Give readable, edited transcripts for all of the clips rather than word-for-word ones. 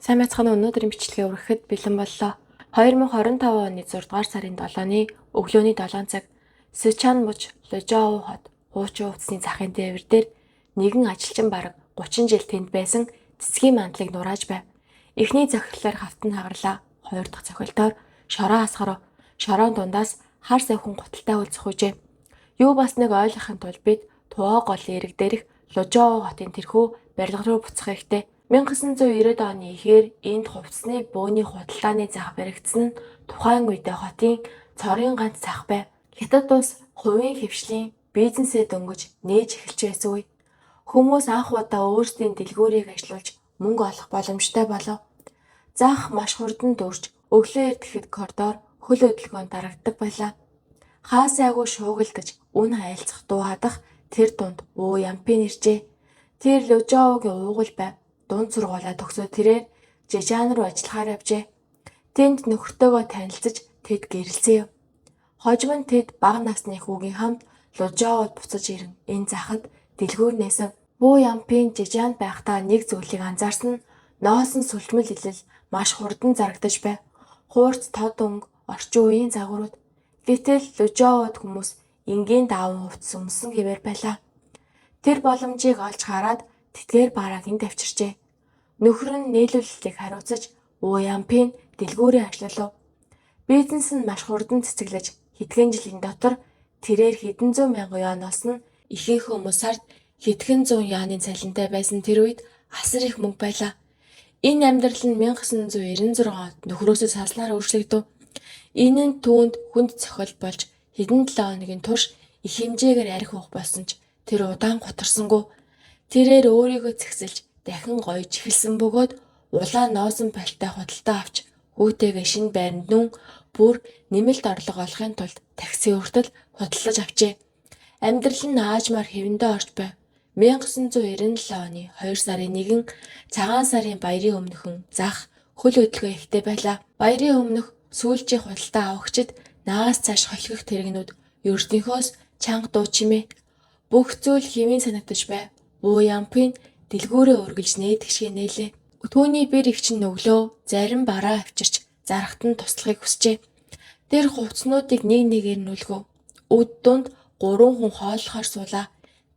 Сайн байцгаана уу? Өнөөдрийн бичлэгээ үргэхэд бэлэн боллоо. 2025 оны 6 дугаар сарын 7-ны өглөөний 7 цаг Сычуан муж Лужоу хот хуучин утасны захын дээвэр дээр нэгэн ажилчин бараг 30 жил тэнд байсан цэцгийн мандлыг нурааж байв. Эхний захирлаар хавтан хагарлаа. Хоёр дахь цохилтоор шороо асгарав. Шороон дундаас хар савхан гуталтай үл зохижээ. Юу басныг ойлгохын тулд бид Туо гол эрэг дээрх Лужоу хотын тэрхүү барилга руу буцах хэрэгтэй. 1990 оны эхээр энд хувцсны бөөний худалдааны зах баригдсан нь тухайн үедээ хотын цорын ганц зах байв. Хятад улс хувийн хвшлийн бизнесээ дөнгөж нээж эхэлж байсан үе. Хүмүүс анх удаа өөрсдийн дэлгүүрийг ажилуулж мөнгө олох боломжтой болов. Зах маш хурдан дүүрч өглөө эрдэхэд коридор хөл хөдөлгөөнд дарагддаг байлаа. Хаа сайгүй шуугилдаж үн хайлцах дуу хадах тэр дунд Уу Ямпын иржээ. Тэр Лужоугийн уугуул байв. Дунд сургуулаа төгсөө тэрээр Жижаан руу ажиллахаар явжээ. Тэнд нөхөртөөгөө танилцаж тэд гэрэлцээв. Хожим нь тэд бага насны хүүгийн хамт Лужоуд буцаж ирэн энэ захад дэлгүүр нээсэн. Уу Ямпын Жижаанд байхдаа нэг зүйлийг анзаарсан нь ноосон сүлжмэл илэл маш хурдан зарагдаж байв. Хуурц тод өнгө орчин үеийн загварууд. Гэтэл Лужоуд хүмүүс энгийн даван хувцс өмсөн хэвээр байлаа. Тэр боломжийг олж хараад тэтгэр барааг энд авчирчээ. Нөхөр нь нийлүүлэлтийг хариуцаж Уу Ямпын дэлгүүрээ ажиллав. Бизнес нь маш хурдан цэцэглэж хэдхэн жилийн дотор тэрээр хэдэн зуун мянган юан олсон нь ихэнх хүмүүс сард хэдхэн зуун юаны цалинтай байсан тэр үед асар их мөнгө байлаа. Энэ амьдрал нь 1996 онд нөхрөөсөө салснаар өөрчлөгдөв. Энэ нь түүнд хүнд цохол болж хэдэн 7 хоногийн турш их хэмжээгээр архи уух болсон ч тэр удаан гутарсангүй. Тэрээр өөрийгөө цэгсэлж дахин гоёж эхэлсэн бөгөөд улаан ноосон пальтай худалдаа авч хүүтэйгээ шинэ байранд нүүн бүр нэмэлт орлого олохын тулд такси хүртэл худалдаж авчээ. Амьдрал нь аажмаар хэвэндээ орж байв. 1997 оны 2 сарын 1 цагаан сарын баярын өмнөхөн зах хөл хөдөлгөөн ихтэй байлаа. Баярын өмнөх сүүлчийн худалдаа авахчид наас цааш холхих тэрэгнүүд ердийнхөөс чанга дуу чимээ. Бүх зүйл хэвийн санагдаж байв. Уу Ямпын дэлгүүрээ үргэлж нээдгшгээ нээлээ. Түүний бэр эгчин өглөө зарим бараа авчирч зарахт нь туслахыг хүсжээ. Тэр хувцснуудыг нэг нэгээр нүлгөв. Өд дунд 3 хүн хооллохоор суулаа.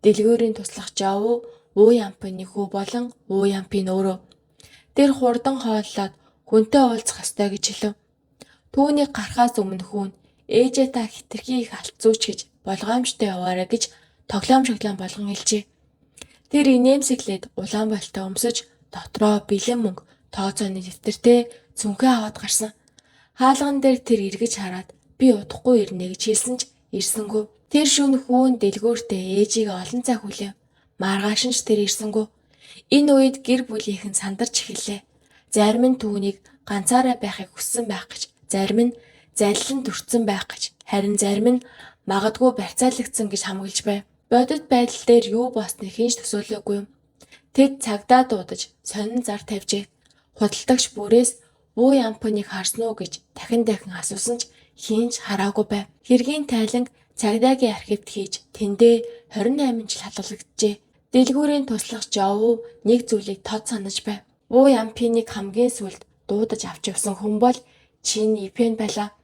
Дэлгүүрийн туслах Жаву, Уу Ямпын хүү болон Уу Ямпын өөрөө. Тэр хурдан хооллоод хүнтэй уулзах ёстой гэж хэлв. Түүний гарахаас өмнө хүн ээжээ та хитрхи их алдцууч гэж болгоомжтой яваарай гэж тоглоом шоглоом болгон хэлжээ. Тэр инээмсэглээд Улаанбаатарт өмсөж дотроо бэлэн мөнгө тооцооны дэвтэртэй цүнхээ аваад гарсан. Хаалган дээр тэр эргэж хараад би удахгүй ирнэ гэж хэлсэн ч ирсэнгүй. Тэр шөнө хүүн дэлгүүртээ ээжийг олон цаг хүлээв. Маргааш нь ч тэр ирсэнгүй. Энэ үед гэр бүлийнхэн сандарч эхэллээ. Зарим нь түүнийг ганцаараа байхыг хүссэн байх гэж, зарим нь заллин дүрцэн байх гэж, харин зарим нь магадгүй барьцаалагдсан гэж хамгаалж байв. Бодит байдал дээр юу болсныг хинж төсөөлөөгүй юм. Тэд цагдаа дуудаж сонин зар тавьжээ. Худалдагч бүрээс Уу Ямпыг харсан уу гэж дахин асуусан ч хинж хараагүй байв. Хэргийн тайланг цагдаагийн архивд хийж тэндээ 28 жил халуулагджээ. Дэлгүүрийн туслах Жаву нэг зүйлийг тод санаж байв. Уу Ямпыг хамгийн сүүлд дуудаж авч явсан хүн бол Чин Ипэн байлаа.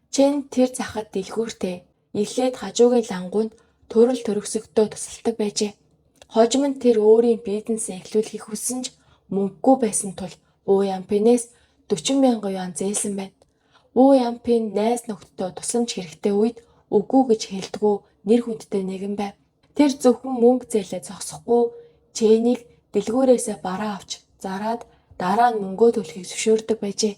Чин тэр захад дэлгүүртээ эхлээд хажуугийн лангуунд төрөл төрөсөгдөө тусалдаг байжээ. Хожим нь тэр өөрийн бизнесээ эхлүүлэхийг хүссэн ч мөнгөгүй байсан тул Уу Ямпынээс 40 мянган юан зээлсэн байна. Уу Ямпын найз нөхдөдөө тусламж хэрэгтэй үед үгүй гэж хэлдэггүй нэр хүндтэй нэгэн байв. Тэр зөвхөн мөнгө зээлээ зогсохгүй Чэнийг дэлгүүрээсээ бараа авч зараад дараа нь мөнгөө төлөхийг зөвшөөрдөг байжээ.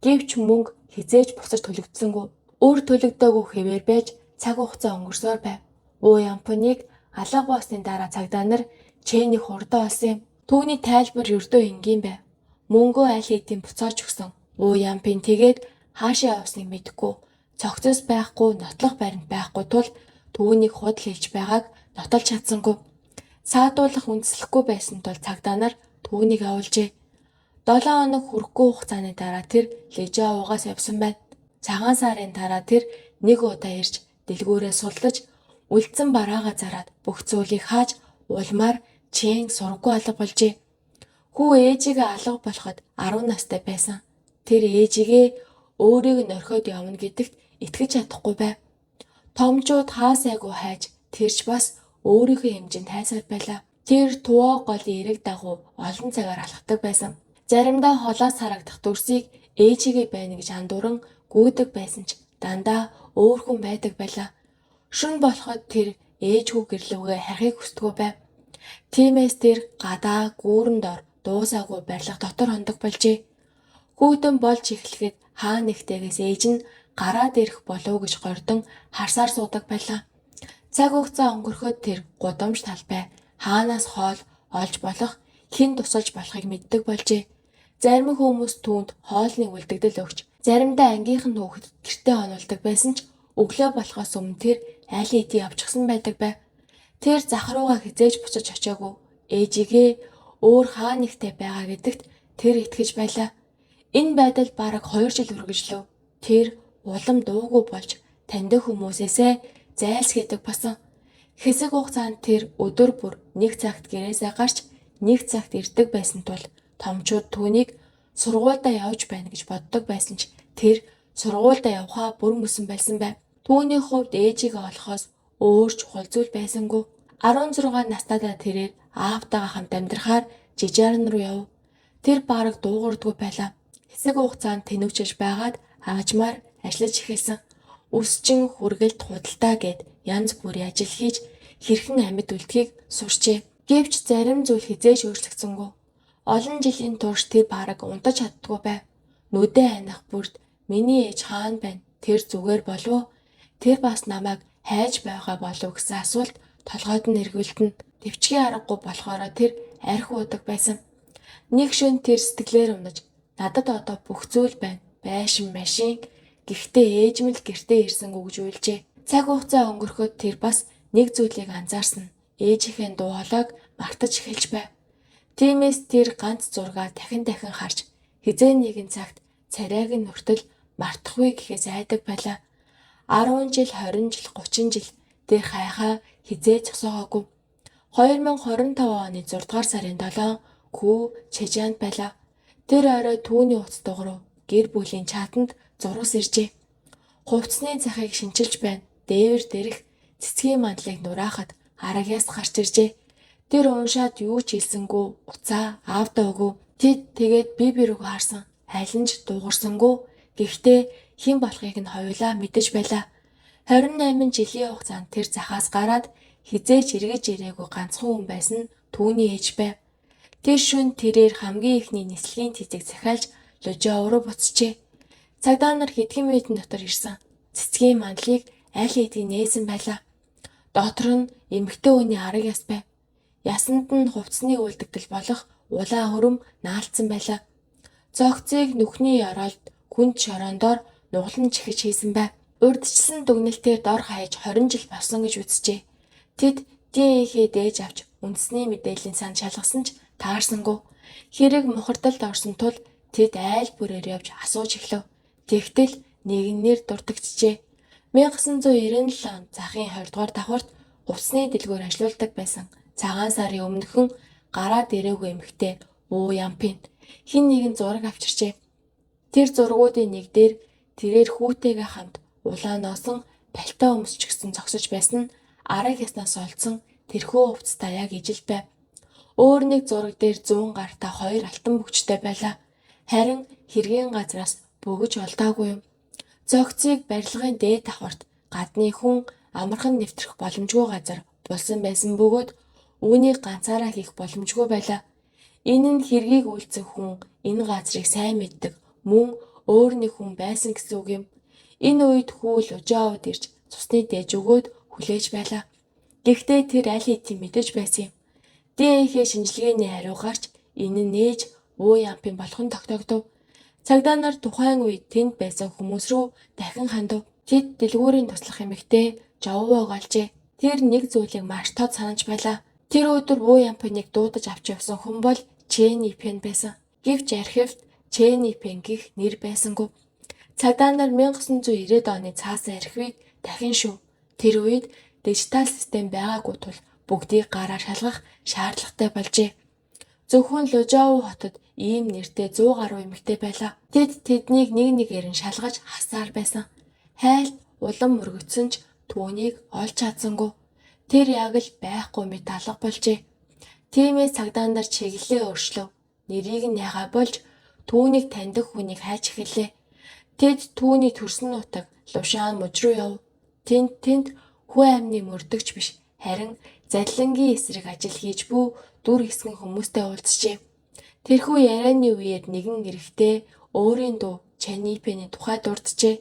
Гэвч мөнгө хизээж буцаж төлөгдсөнгүй. Өөр төлөгдөөгүй хэвээр байж цаг хугацаа өнгөрсөөр байв. Уу Ямпыг алга болсны дараа цагдаа нар Чэнийг хурдан олсон юм. Түүний тайлбар ердөө энгийн байв. Мөнгөө аль хэдийн буцааж өгсөн. Уу Ямпын тэгээд хаашаа явсныг мэдэхгүй. Цогцос байхгүй, нотлох баримт байхгүй тул түүнийг худал хэлж байгааг нотолж чадсангүй. Саадуулах үндэслэхгүй байсан тул цагдаа нар түүнийг авуулжээ. 7 хоног хүрэхгүй хугацааны дараа тэр Лужоугаас явсан байна. Цагаан сарын дараа тэр нэг удаа ирж дэлгүүрээ суллаж үлдсэн бараагаа зараад бүх зүйлийг хааж улмаар Чэн сургуу алга болжээ. Хүү ээжигээ алга болоход 10 настай байсан. Тэр ээжигээ өөрийг нь орхиод явна гэдэгт итгэж чадахгүй байв. Томчууд хаасайгүй хайж тэрч бас өөрийнхөө хэмжээнд хайсаар байлаа. Тэр туваа голын эрэг дагуу олон цагаар алхдаг байсан. Заримдаа холоос харагдах дүрсийг ээжигээ байна гэж андууран гүйдэг байсан ч дандаа өөр хүн байдаг байлаа. Шөнө болоход тэр ээжгүй гэрлүүгээ харахыг хүсдэггүй байв. Тиймээс тэр гадаа гүүрэн дор дуусаагүй барилга дотор хондог болжээ. Хүүтэн болж эхлэхэд хаа нэгтэйгээс ээж нь гараад ирэх болов гэж гордон харсаар суудаг байлаа. Цаг хугацаа өнгөрөхөд тэр гудамж талбай хаанаас хоол олж болох, хэн тусалж болохыг мэддэг болжээ. Зарим хүмүүс түүнд хоолны үлдэгдэл өгч, заримдаа ангийнхан хүүхэд гэртээ онолдог байсан ч өглөө болохоос өмнө тэр аль хэдийн явчихсан байдаг байв. Тэр зах руугаа хизээж буцаж очиагүй. Ээжигээ өөр хаа нэгтэй байгаа гэдэгт тэр итгэж байлаа. Энэ байдал бараг 2 жил үргэлжлэв. Тэр улам дуугүй болж таньдаг хүмүүсээсээ зайлсхийдэг болсон. Хэсэг хугацаанд тэр өдөр бүр нэг цагт гэрээсээ гарч нэг цагт ирдэг байсан тул томчууд түүнийг сургуультай явж байна гэж боддог байсан ч тэр сургуультай явхаа бүр мөсөн байсан байв. Түүний хувьд ээжигээ олохоос өөр чухал зүйл байсангүй. 16 настайдаа тэрээр аавтайгаа хамт амьдрахаар Жижаарн руу яв. Тэр бараг дуугардгүй байлаа. Хэсэг хугацаанд тэнүүчж байгаад аажмаар ажиллаж эхэлсэн. Өсчин хүргэлт худалдаа гэд янз бүрийн ажил хийж хэрхэн амьд үлдхийг сурчээ. Гэвч зарим зүйл хизээж өөрчлөгдсөнгүй. Олон жилийн турш тэр бараг унтаж чаддгүй байв. Нүдэ анах бүрд миний ээж хаана байна? Тэр зүгээр болов уу? Тэр бас намайг хайж байгаа болов гэсэн асуулт толгойд нь эргүүлтэн. Төвчгийн аргагүй болохоор тэр арх уудаг байсан. Нэг шөнө тэр сэтгэлээр унаж надад одоо бүх зүйл байна. Байшин машин. Гэхдээ ээж мэл гэртээ ирсэн үг зүйлжээ. Цаг хугацаа өнгөрөхөд тэр бас нэг зүйлийг анзаарсан. Ээжийнхээ дуу хоолойг мартаж эхэлж байв. Тиймээс тэр ганц зургаа дахин харж хизээ нэгэн цагт царайг нь нүртэл мартахгүй гэхээс айдаг байлаа. 10 жил, 20 жил, 30 жил тэр хайхаа хизээ зогсоогоогүй. 2025 оны 6 дугаар сарын 7 Күү Чежаанд байлаа. Тэр орой түүний утас дугуйр гэр бүлийн чатанд зурвас иржээ. Хувцсны захыг шинчилж байна. Дээвэр дэрэх цэцгийн мандлыг нураахад арагяас гарч иржээ. Тэр уншаад юу ч хэлсэнгүй, уцаа аавдаа өгөө. Тэд тэгээд би рүү харсан. Алинж дуугарсангүй. Гэхдээ хэн болохыг нь хоёулаа мэдэж байлаа. 28 жилийн хугацаанд тэр захаас гараад хизээж эргэж ирээгүй ганцхан хүн байсан нь түүний ээж байв. Тэр шөнө тэрээр хамгийн ихний нислэгийн цэцэг захиалж Лужаа руу буцжээ. Цагдаа нар хэдхэн минутын дотор ирсэн. Цэцгийн мандлыг аль хэдийн нээсэн байлаа. Дотор нь эмэгтэй хүний арга яс байв. Ясанд нь хувцсны үлдэгдэл болох улаан хөрөм наалдсан байлаа. Цогцыг нүхний оролд хүнд шороондоор нуглан чихэж хийсэн байв. Урдчилсан дүгнэлтээр дор хаяж 20 жил болсон гэж үзжээ. Тэд ДНХ дээж авч үндэсний мэдээллийн сан шалгасан ч таарсангүй. Хэрэг мухардалд орсон тул тэд айл бүрээр явж асууж эхлэв. Тэгтэл нэгнээр дурдгчжээ. 1997 онд захын 20 дугаар давхарт хувцсны дэлгүүр ажиллаулдаг байсан цагаан сарын өмнөхөн гараад ирээгүй эмэгтэй Уу Ямпин хин нэгэн зураг авчирчээ. Тэр зургуудын нэг дээр тэрээр хүүтэйгээ хамт улаан носон пальтаа өмсчихсэн зогсож байсан нь арга яснаас олдсон тэрхүү хувцастай яг ижил байв. Өөр нэг зураг дээр 100 гартай 2 алтан бөкчтэй байлаа. Харин хэргийн газраас бөгж олдоогүй юм. Зогцыг барилгын дээд давхарт гадны хүн амархан нэвтрэх боломжгүй газар булсан байсан бөгөөд үүнийг ганцаараа хийх боломжгүй байлаа. Энэ нь хэргийг үйлцэх хүн энэ газрыг сайн мэддэг мөн өөр нэг хүн байсан гэсэн үг юм. Энэ үед хүү Лужаавд ирж цусны дээж өгөөд хүлээж байлаа. Гэхдээ тэр аль хэдийн мэдэж байсан юм. ДНХ шинжилгээний хариу гарч энэ нь нээж Уу Ямпин болох нь тогтогдов. Цагдаа нар тухайн үед тэнд байсан хүмүүс рүү дахин хандав. Тэд дэлгүүрийн туслах эмэгтэй Жовог олжээ. Тэр нэг зүйлийг маш тод санаж байлаа. Тэр өдөр Уу Ямпиныг дуудаж авч явсан хүн бол Чэн Ипэн байсан. Гэвч архивт Чэн Ипэн гэх нэр байсангүй. Цагдаа нар 1990 оны цаасан архивыг дахин шив. Тэр үед дижитал систем байгаагүй тул бүгдийг гараар шалгах шаардлагатай болжээ. Зөвхөн Лужао хотод ийм нэртэй 100 гаруй эмэгтэй байлаа. Тэд тэднийг нэг нэгээр нь шалгаж хасаар байсан. Хайлт улам мөргөцсөн ч түүнийг олж чадсангүй. Тэр яг л байхгүй мэт алга болжээ. Тиймээс цагдаа нар чиглэлээ өөрчлөв. Нэрийг нь ягаа болж түүнийг таньдаг хүнийг хайж эхэллээ. Тэд түүний төрсөн нутаг Лушан муж руу яв. Тэнд хүү амны мөрдөгч биш, харин залилангийн эсрэг ажил хийж буй дүр хэсгэн хүмүүстэй уулзжээ. Тэрхүү ярианы үед нэгэн эрэгтэй өөрийн дуу Чэньипэний тухай дурджээ.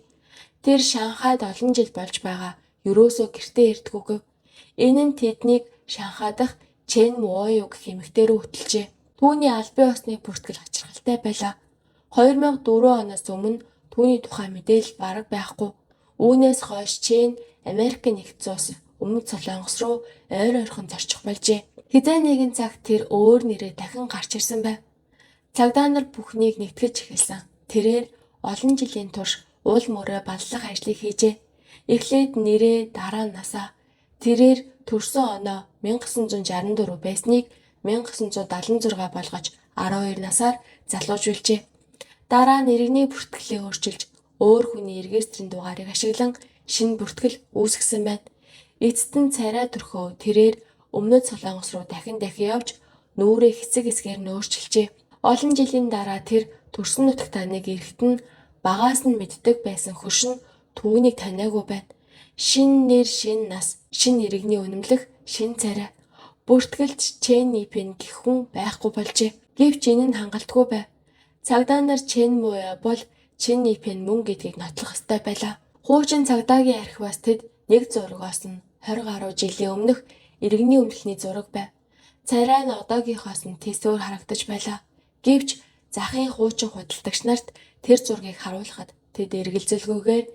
Тэр Шанхайд олон жил болж байгаа. Ерөөсөө гэртээ ирдэггүй. Энэ нь тэднийг Шанхай дахь Чэн Муоё гэх эмэгтэй рүү хөтлжээ. Түүний албан ёсны бүртгэл хачирхалтай байлаа. 2004 оноос өмнө түүний тухай мэдээлэл бараг байхгүй. Үүнээс хойш Чэн Америк нэгдсэн улс Өмнөд Солонгос руу ойр ойрхон зорчих болжээ. Хизээ нэгэн цагт тэр өөр нэрээ дахин гарч ирсэн байв. Цагдаа нар бүхнийг нэгтгэж эхэлсэн. Тэрээр олон жилийн турш уул мөрөө баллах ажлыг хийжээ. Эхлээд нэрээ, дараа нь насаа. Тэрээр төрсөн оноо 1964 байсныг 1976 болгож 12 насаар залуужуулжээ. Дараа нь иргэний бүртгэлээ өөрчилж өөр хүний регистрийн дугаарыг ашиглан шинэ бүртгэл үүсгэсэн байна. Эцэст нь царай төрхөө тэрээр Өмнөд Солонгос руу дахин явж нүүрээ хэсэг хэсгээр нь өөрчилжээ. Олон жилийн дараа тэр төрсөн нутагт таныг эрэхт нь багаас нь мэддэг байсан хөршин түүнийг таниагүй байна. Шин нэр, шин нас, шин иргэний үнэмлэх, шин царай. Бүртгэлч Чэньипэн гэх хүн байхгүй болжээ. Гэвч энэ нь хангалтгүй байв. Цагдаа нар Чэн Муоё бол Чэньипэн мөн гэдгийг нотлох ёстой байлаа. Хуучин цагдаагийн архиваас тэд нэг зургоос нь 20 гаруй жилийн өмнөх иргэний өмнөхний зураг байв. Царай нь одоогийнхоос нь тэсвэр харагдаж байлаа. Гэвч захын хуучин худалдагч нарт тэр зургийг харуулхад тэд эргэлзэлгүйгээр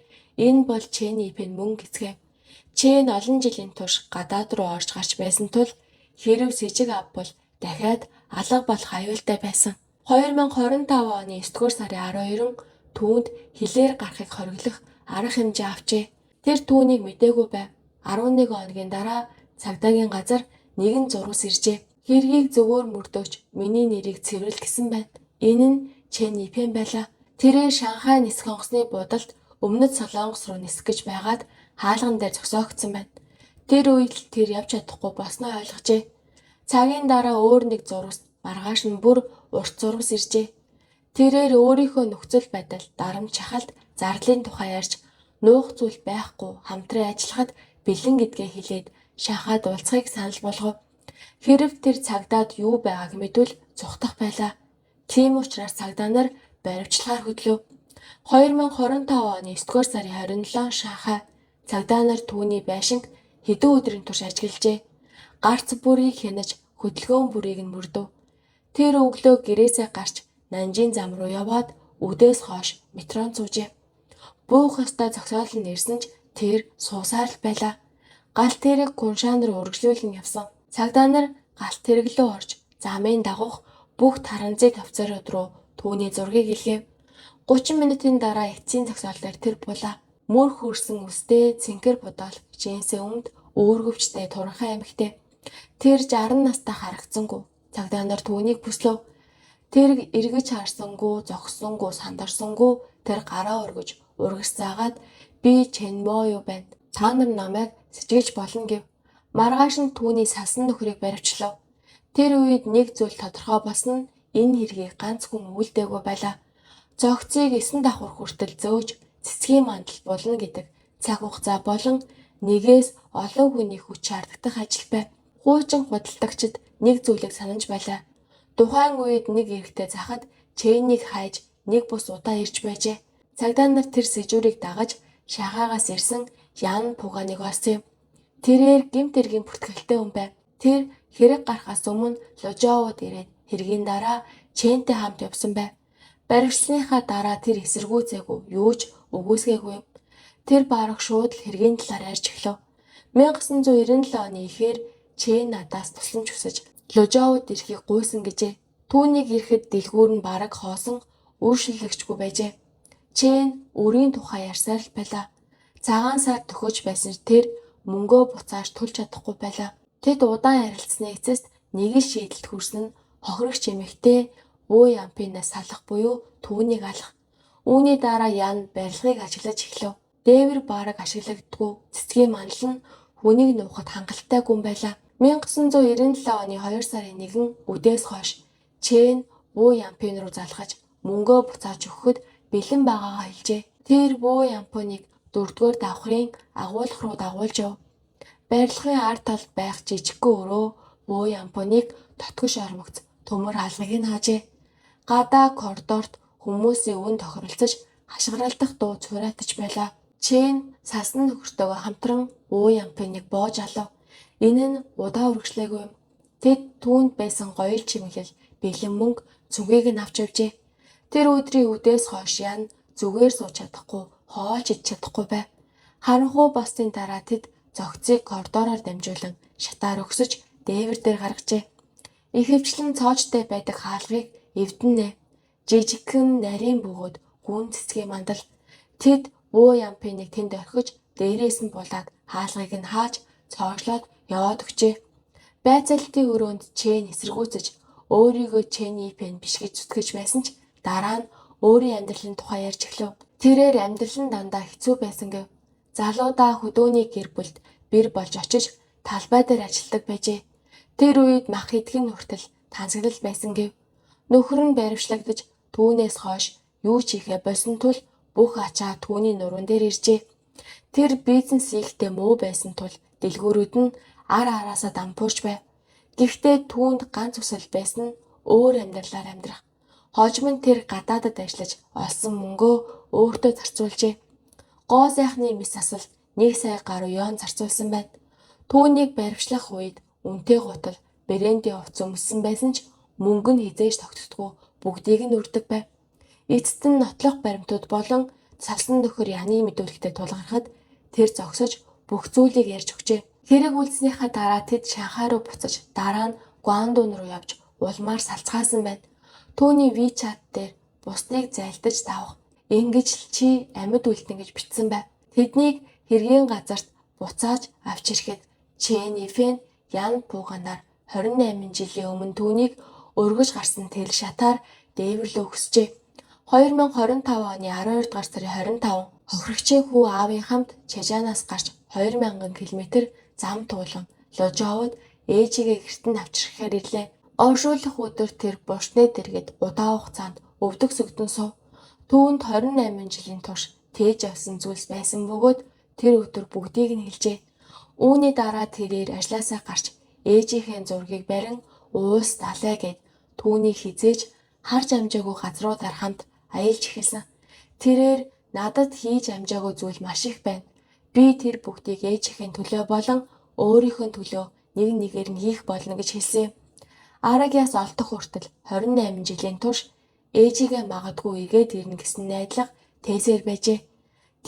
энэ бол Чэньипэн мөн гэцгээв. Чэн олон жилийн турш гадаад руу орж гарч байсан тул хэрв сэжиг авбал дахиад алга болох аюултай байсан. 2025 оны 9-р сарын 12-нд түүнд хилээр гарахыг хориглох арга хэмжээ авчээ. Тэр түүнийг мэдээгүй байв. 11 хоногийн дараа цагдаагийн газар нэгэн зурвас иржээ. Хэргийг зөвөр мөрдөөч миний нэрийг цэвэрл гэсэн байна. Энэ нь Чэньипэн байлаа. Тэрээр Шанхай нисэх онгоцны буудалд Өмнөд Солонгос руу нисэх гэж байгаад хаалган дээр зогсоогдсон байна. Тэр үед л тэр явж чадахгүй болсноо ойлгожээ. Цагийн дараа өөр нэг зурвас маргааш нь бүр урт зурвас иржээ. Тэрээр өөрийнхөө нөхцөл байдал дарамт чахалт зарлалын тухай ярьж нуух зүйл байхгүй хамтран ажиллахад бэлэн гэдгээ хэлээд Шанхайд уулзахыг санал болгов. Хэрв тэр цагдаад юу байгааг мэдвэл зүхтах байлаа. Тийм учраас цагдаа нар баривчлагаар хөдлөв. 2025 оны 9-р сарын 27 Шанхай цагдаа нар түүний байшинг хэдэн өдрийн турш ажиглажээ. Гарц бүрийг хянаж хөдөлгөөн бүрийг нь мөрдөв. Тэр өглөө гэрээсээ гарч Нанжин зам руу яваад өдөөс хойш метронд суужээ. Буух ёстой зогсоол нь ирсэн ч тэр суусаар л байлаа. Галт тэрэг Куншан руу үргэлжлүүлэн явсан. Цагдаа нар галт тэрэг рүү орж замын дагуух бүх таранзит офицерууд руу түүний зургийг илгээв. 30 минутын дараа эцсийн зогсоолоор тэр булаа. Мөр хөрсөн үстэй цэнхэр бодоол жинсээ өмд өөргөвчтэй туранхай эмэгтэй. Тэр 60 настай харагдсангүй. Цагдаа нар түүнийг бүслөв. Тэр эргэж харсангүй, зогссонгүй, сандарсангүй тэр гараа өргөж урагсцаагаад би Чэн Муоё байна. Та нар намайг сэжиглэж болно гэв. Маргааш нь түүний сасан нөхрийг баривчлав. Тэр үед нэг зүйл тодорхой болсон нь энэ хэргийг ганц хүн үйлдээгүй байлаа. Зогцыг 9 давхар хүртэл зөөж цэцгийн мандал болно гэдэг цаг хугацаа болон нэгээс олон хүний хүч шаарддаг ажил байв. Хуучин худалдагчид нэг зүйлийг санаж байлаа. Тухайн үед нэг эрэгтэй захад Чэнийг хайж нэг бус удаа ирж байжээ. Цагдаа нар тэр сэжүүрийг дагаж Шанхайгаас ирсэн Ян Пуганыг олсон юм. Тэрээр гэмт хэргийн бүртгэлтэй хүн байв. Тэр хэрэг гарахаас өмнө Лужаод ирээд хэргийн дараа Чэнтэй хамт явсан байв. Баривчлсныхаа дараа тэр эсэргүүцээгүй юу ч үгүйсгээгүй. Тэр бараг шууд л хэргийн талаар ярьж эхлэв. 1997 оны эхээр Чэн надаас тусламж хүсэж Лужаод ирэхийг гуйсан гэжээ. Түүнийг ирэхэд дэлгүүр нь бараг хоосон өөрчлөлөгчгүй байжээ. Чэн өрийн тухай ярьсаар л байлаа. Цагаан сар төхөж байсан тэр мөнгөө буцааж төлж чадахгүй байлаа. Тэд удаан ярилцсны эцэст нэг л шийдэлд хүрсэн нь хохирогч эмэгтэй Ву Ямпинаас салах буюу түүнийг алах. Үүний дараа Ян барилгыг ажиглаж эхлэв. Дээвэр бараг ашиглагддгүй цэцгийн манал нь хүнийг нуухад хангалттай гүн байлаа. 1997 оны 2 сарын 1 үдээс хойш Чен Ву Ямпин руу залхаж мөнгөө буцааж өгөхөд бэлэн байгаагаа хэлжээ. Тэр Ву Ямпиныг 4-р давхрын агуулга руу дагуулж яв. Барилгын ард талд байх жижигхэн өрөө Ву Ямпиныг тотгош ормогц төмөр хаалгыг нь хаажээ. Гадаа коридорт хүмүүсийн өн тохиролцож хашгиралдах дуу цураатаж байлаа. Чен сасан нөхөртөөгөө хамтран Ву Ямпиныг боож алав. Энэ нь удаа үргэлжлээгүй юм. Тэд түүнд байсан гоёл чимэглэл, бэлэн мөнгө, цүнхийг нь авч явжээ. Тэр өдрийн үдээс хойш Ян зүгээр сууж чадахгүй, хоолж идэж чадахгүй байв. Харанхуй болсны дараа тэд зогцыг коридороор дамжуулан шатаар өгсөж дээвэр дээр гаргажээ. Ихэвчлэн цоочтой байдаг хаалгыг эвдэнэ. Жижигхэн нарийн бөгөөд гүн цэцгийн мандал. Тэд Ву Ямпиныг тэнд орхиж дээрээс нь булаад хаалгыг нь хааж цоошлоод яваад өгчээ. Байцаалтын өрөөнд Чен эсэргүүцэж өөрийгөө Чений пен биш гэж зүтгэж байсан ч дараа нь өөрийн амьдралын тухай ярьж эхлэв. Тэрээр амьдрал нь дандаа хэцүү байсан гэв. Залуудаа хөдөөний гэр бүлд бэр болж очиж талбай дээр ажилладаг байжээ. Тэр үед мах идэхэн хүртэл тансаглал байсан гэв. Нөхөр нь баривчлагдаж түүнээс хойш юу ч хийхээ болсон тул бүх ачаа түүний нуруунд дээр иржээ. Тэр бизнес хийхдээ муу байсан тул дэлгүүрүүд нь ар араасаа дампуурч байв. Гэхдээ түүнд ганц хүсэл байсан нь өөр амьдралаар амьдрах. Хожим нь тэр гадаадад ажиллаж олсон мөнгөө өөртөө зарцуулжээ. Гоо сайхны мис асалт 1 сая гаруй вон зарцуулсан байна. Түүнийг баривчлах үед үнэтэй гутал бренди хувц өмссөн байсан ч мөнгө нь хизээж тогтдоггүй бүгдийг нь өрдөг байв. Эцэст нь нотлох баримтууд болон салсан нөхөр Яны мэдүүлэгтээ тулгархад тэр зогсож бүх зүйлийг ярьж өгчээ. Хэрэг үйлснийхаа дараа тэд Шанхай руу буцаж дараа нь Гуандун руу явж улмаар салцгаасан байна. Түүний WeChat дээр бусдыг зайлдаж давах, ингэж л чи амьд үлдэн гэж бичсэн байв. Тэднийг хэргийн газарт буцааж авч ирэхэд Чен Ифэн Ян Пуганаар 28 жилийн өмнө түүнийг өргөж гарсан тэл шатаар дээвэрлээ өгсөжээ. 2025 оны 12 дугаар сарын 25 хохирогчийн хүү аавын хамт Чежанаас гарч 2000 км зам туулан Лужоуд ээжигээ гэртэн авчирхаар ирлээ. Оршуулах өдөр тэр буршны дэргэд удаа хугацаанд өвдөг сүгдэн сув. Түүнд 28 жилийн турш тээж явсан зүйлс байсан бөгөөд тэр өдөр бүгдийг нь хэлжээ. Үүний дараа тэрээр ажлаасаа гарч ээжийнхээ зургийг барин уус далай гэд түүнийг хизээж харж амжаагүй газруудаар хамт аялж эхэлсэн. Тэрээр надад хийж амжаагүй зүйл маш их байна. Би тэр бүгдийг ээжийнхээ төлөө болон өөрийнхөө төлөө нэг нэгээр нь хийх болно гэж хэлсэн юм. Арагиас олдох хүртэл 28 жилийн турш ээжигээ магадгүй игээд ирнэ гэсэн найдлага тээсээр байжээ.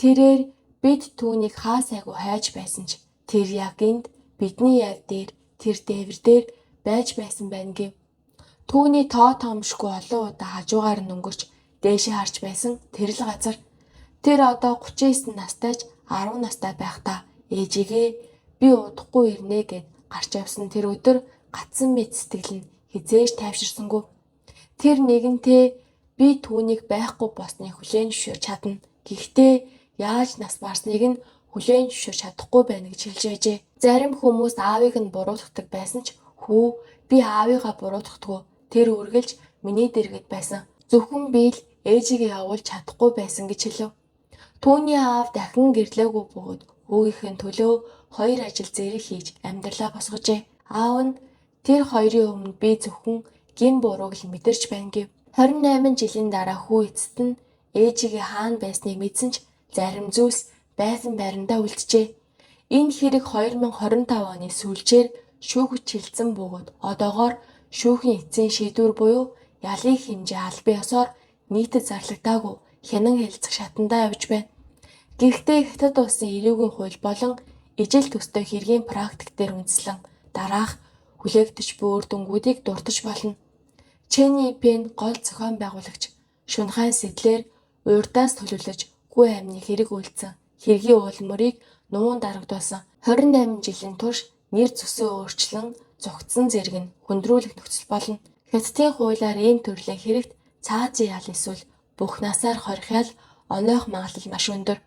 Тэрээр бид түүнийг хаа сайгүй хайж байсан ч тэр яг энд бидний яг дээр тэр дээвэр дээр байж байсан байна гэв. Түүний тоо тоомшгүй олон удаа хажуугаар нь өнгөрч дээшээ харж байсан тэр л газар. Тэр одоо 39 настай ч 10 настай байхдаа ээжигээ би удахгүй ирнэ гэд гарч явсан тэр өдөр гацсан мэд сэтгэл нь хизээж тайвширсангүй. Тэр нэгэнтээ би түүнийг байхгүй болсныг хүлээн зөвшөөрч чадна. Гэхдээ яаж нас барсныг нь хүлээн зөвшөөрч чадахгүй байна гэж хэлж байжээ. Зарим хүмүүс аавыг нь буруутгадаг байсан ч хүү би аавыгаа буруутгадаггүй. Тэр үргэлж миний дэргэд байсан. Зөвхөн би л ээжигээ явуулж чадахгүй байсан гэж хэлв. Түүний аав дахин гэрлээгүй бөгөөд хүүгийнхээ төлөө 2 ажил зэрэг хийж амьдралаа босгожээ. Аав нь тэр хоёрын өмнө би зөвхөн гин бурууг л мэдэрч байна гэв. 28 жилийн дараа хүү эцэст нь ээжигээ хаана байсныг мэдсэн ч зарим зүйлс байсан байрандаа үлджээ. Энэ хэрэг 2025 оны сүүлчээр шүүгч хилцсэн бөгөөд одоогоор шүүхийн эцсийн шийдвэр буюу ялын хэмжээ албан ёсоор нийтэд зарлагдаагүй хянан хэлцэх шатандаа явж байна. Гэхдээ Хятад улсын эрүүгийн хууль болон ижил төстэй хэргийн практик дээр үндэслэн дараах хүлээгдэж буй үр дүнгуудыг дурдж болно. Чен Ипэн гол зохион байгуулагч Шунхай сэтлэр урьдаас төлөвлөж хүү амны хэрэг үйлдсэн хэргийн уулмөрийг нуун дарагдуулсан 28 жилийн турш нэр зүсээ өөрчлөн зугтсан зэрэг нь хүндрүүлэх нөхцөл болно. Хятадын хуулиар ийм төрлийн хэрэгт цаазын ял эсвэл бүх насаар хорих ял онойх магадлал маш өндөр.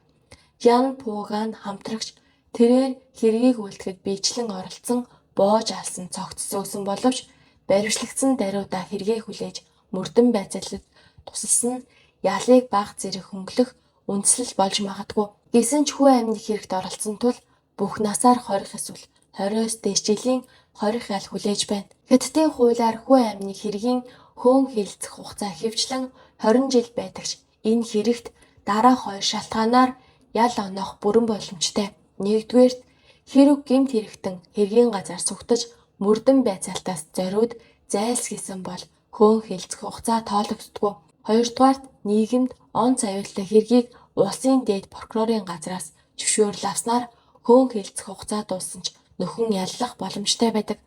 Ян Пуган хамтрагч тэрээр хэргийг үйлдэхэд биечлэн оролцсон боож алсан цогц зөөсөн боловч баривчлагдсан даруйдаа хэрэгээ хүлээж мөрдөн байцаалд тусалсан нь ялыг баг зэрэг хөнгөлөх үндслэл болж магадгүй. Гэсэн ч хүү амны хэрэгт оролцсон тул бүх насаар хорих эсвэл 20-с дээш жилийн хорих ял хүлээж байна. Хятадын хуулиар хүү амны хэргийн хөөн хэлэлцэх хугацаа ихэвчлэн 20 жил байдагч энэ хэрэгт дараах хоёр шалтгаанаар ял оноох бүрэн боломжтой. Нэгдүгээрт хэрэг гэмт хэрэгтэн хэргийн газар сүгтэж мөрдөн байцаалтаас зориуд зайлсхийсэн бол хөөн хэлэлцэх хугацаа тоологддоггүй. Хоёрдугаарт нийгэмд он цавьялтай хэргийг улсын дээд прокурорын газраас зөвшөөрөл авснаар хөөн хэлэлцэх хугацаа дууссан ч нөхөн яллах боломжтой байдаг.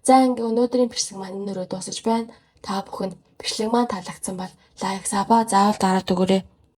За ингээ өнөөдрийн бичлэг маань энэ өрөө дуусаж байна. Та бүхэнд бичлэг маань таалагдсан бол лайк, сабаа заавал дараад өгөөрэй.